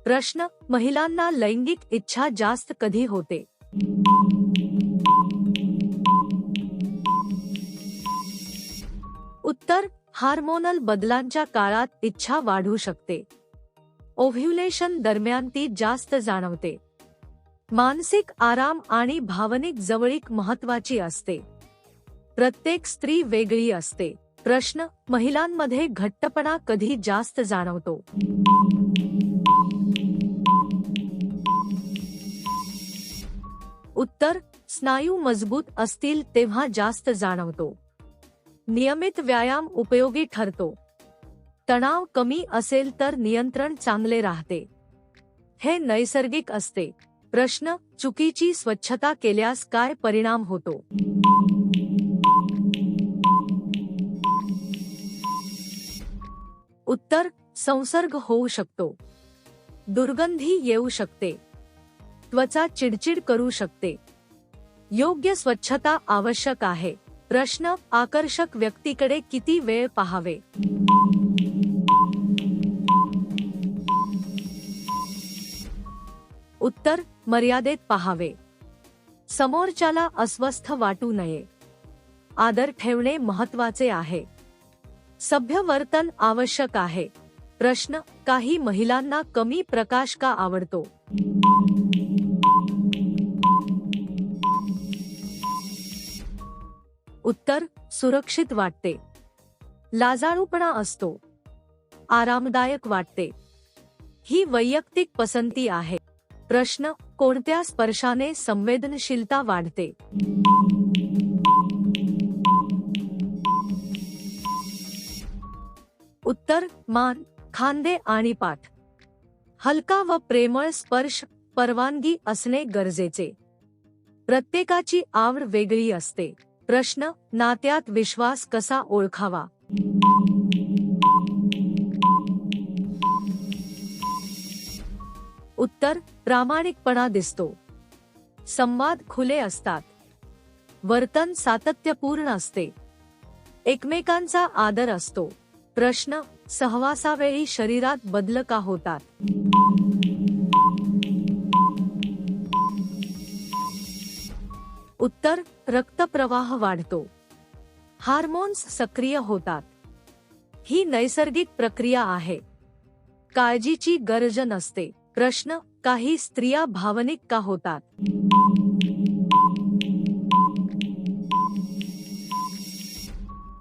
प्रश्न: महिलांना लैंगिक इच्छा जास्त कधी होते? उत्तर: हार्मोनल बदलांच्या काळात इच्छा वाढू शकते. ओव्ह्युलेशन दरम्यान ती जास्त जाणवते. मानसिक आराम आणि भावनिक जवळीक महत्त्वाची असते. प्रत्येक स्त्री वेगळी असते. प्रश्न: महिलांमध्ये घट्टपणा कधी जास्त जाणवतो? उत्तर: स्नायू मजबूत असतील तेव्हा जास्त जाणवतो. नियमित व्यायाम उपयोगी ठरतो. तणाव कमी असेल तर नियंत्रण चांगले राहते. हे नैसर्गिक असते. प्रश्न: चुकीची स्वच्छता केल्यास काय परिणाम होतो? उत्तर: संसर्ग होऊ शकतो. दुर्गंधी येऊ शकते. त्वचा चिडचिड करू शकते. योग्य स्वच्छता आवश्यक आहे. प्रश्न: आकर्षक व्यक्तीकडे किती वेळ पाहावे? उत्तर: मर्यादेत पाहावे. समोरच्याला अस्वस्थ वाटू नये. आदर ठेवणे महत्त्वाचे आहे. सभ्य वर्तन आवश्यक आहे. प्रश्न: काही महिलांना कमी प्रकाश का आवडतो? उत्तर: सुरक्षित वाटते. लाजाळूपणा असतो. आरामदायक वाटते. ही वैयक्तिक पसंती आहे. प्रश्न: कोणत्या स्पर्शाने संवेदनशीलता वाढते? उत्तर: मान, खांदे आणि पाठ. हलका व प्रेमळ स्पर्श परवानगी असणे गरजेचे. प्रत्येकाची आवड वेगळी असते. प्रश्न: नात्यात विश्वास कसा ओळखावा? उत्तर: प्रामाणिकपणा दिसतो. संवाद खुले असतात. वर्तन सातत्यपूर्ण असते. एकमेकांचा आदर असतो. प्रश्न: सहवासावेळी शरीरात बदल का होतात? उत्तर: रक्तप्रवाह वाढतो. हार्मोन्स सक्रिय होतात. ही नैसर्गिक प्रक्रिया आहे. काळजीची गरज नसते. प्रश्न: काही स्त्रिया भावनिक का होतात?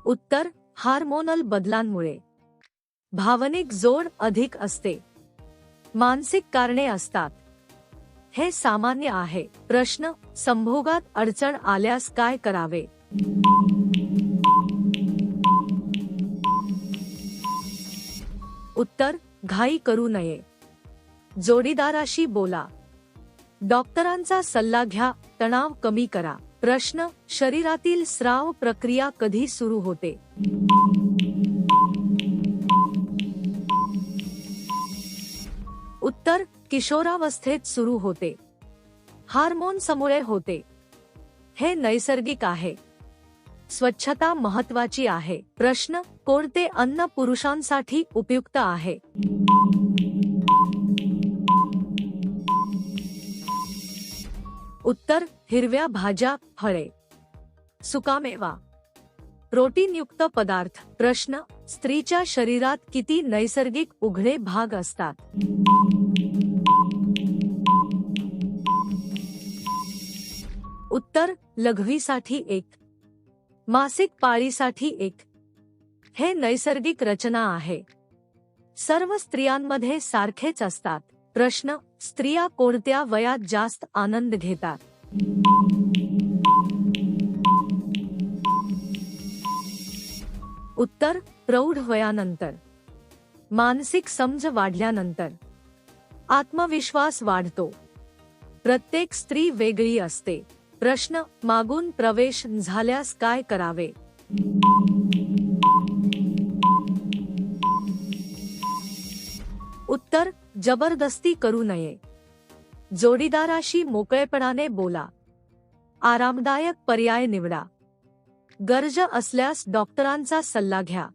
उत्तर: हार्मोनल बदलांमुळे. भावनिक जोड अधिक असते. मानसिक कारणे असतात. हे सामान्य आहे. प्रश्न: संभोगात अडचण आल्यास काय करावे? उत्तर: घाई करू नये. जोडीदाराशी बोला. डॉक्टरांचा सल्ला घ्या. तणाव कमी करा. प्रश्न: शरीरातील स्राव प्रक्रिया कधी सुरू होते? उत्तर: किशोरावस्थेत सुरू होते. हार्मोन्समुळे होते. हे नैसर्गिक आहे. स्वच्छता महत्त्वाची आहे. प्रश्न: कोणते अन्न पुरुषांसाठी उपयुक्त आहे? उत्तर: हिरव्या भाज्या, फळे, सुकामेवा, प्रोटीनयुक्त पदार्थ. प्रश्न: स्त्रीच्या शरीरात किती नैसर्गिक उघडे भाग असतात? उत्तर: लघवीसाठी 1, मासिक पाळीसाठी 1. हे नैसर्गिक रचना आहे. सर्व स्त्रियांमध्ये सारखेच असतात. प्रश्न: स्त्रिया कोणत्या वयात जास्त आनंद घेतात? उत्तर: प्रौढ वयानंतर. मानसिक समज वाढल्यानंतर. आत्मविश्वास वाढतो. प्रत्येक स्त्री वेगळी असते. प्रश्न: मागून प्रवेश झाल्यास काय करावे? उत्तर: जबरदस्ती करू नये. जोडीदाराशी मोकळेपणाने बोला. आरामदायक पर्याय निवडा. गरज असल्यास डॉक्टरांचा सल्ला घ्या.